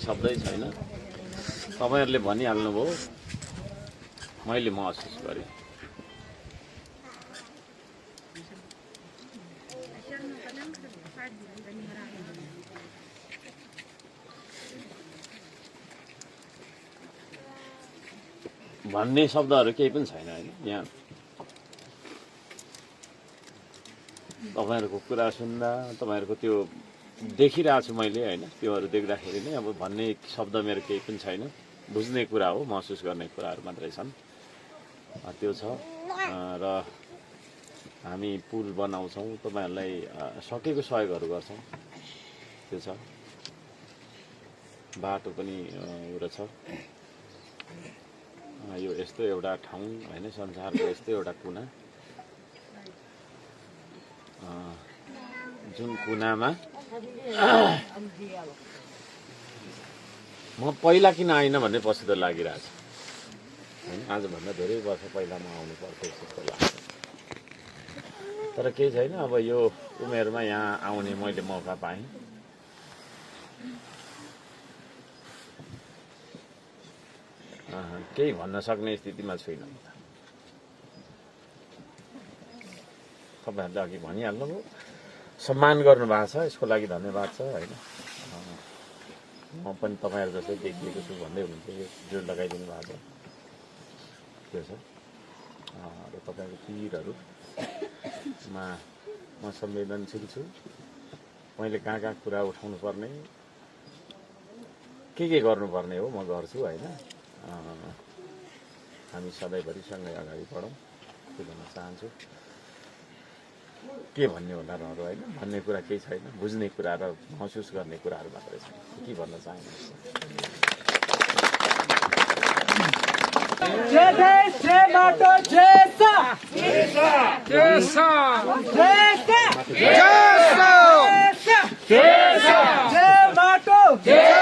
शब्दै छैन। तपाईहरुले भनिहाल्नुभयो, मैले महसुस गरेँ। भन्ने शब्दहरू केही पनि छैन हैन। यहाँ तपाईहरुको कुरा सुन्दा, तपाईहरुको त्यो देखिरहेको छु मैले हैन, त्योहरू देख्दाखेरि नै अब भन्ने शब्द मेरो केही पनि छैन। बुझ्ने कुरा हो, महसुस गर्ने कुराहरू मात्रै छन्। त्यो छ र हामी पुल बनाउँछौँ, तपाईहरुलाई सकेको सहयोगहरू गर्छौँ, त्यो छ। बाटो पनि उयो छ। यो यस्तो एउटा ठाउँ हैन, संसारको यस्तो एउटा कुना जुन कुनामा म पहिला किन आइन भन्ने पछि त लागिरहेछ हैन। आजभन्दा धेरै वर्ष पहिला म आउनु पर्थ्यो जस्तो लाग्छ। तर केही छैन, अब यो उमेरमा यहाँ आउने मैले मौका पाएँ। केही भन्न सक्ने स्थितिमा छुइनँ। तपाईहरुले अघि भनिहाल्नुभयो, सम्मान गर्नुभएको छ, यसको लागि धन्यवाद छ हैन। म पनि तपाईहरु जस्तै देखिएको छु भन्दै हुनुहुन्थ्यो, यो जोड लगाइदिनु भएको छ, त्यो छ। र तपाईहरुको पीरहरुमा म संवेदनशील छु। मैले कहाँ कुरा उठाउनु पर्ने, के गर्नुपर्ने हो म गर्छु हैन। हामी सधैँभरि सँगै अगाडि बढौँ, त्यो भन्न चाहन्छु। के भन्ने होला र हैन, भन्ने कुरा केही छैन। बुझ्ने कुरा र महसुस गर्ने कुराहरू मात्रै छन्। के भन्न चाहन्छु। जय देश, जय माटो, जय सा, जय सा, जय सा, जय सा, जय सा, जय सा, जय सा, जय माटो, जय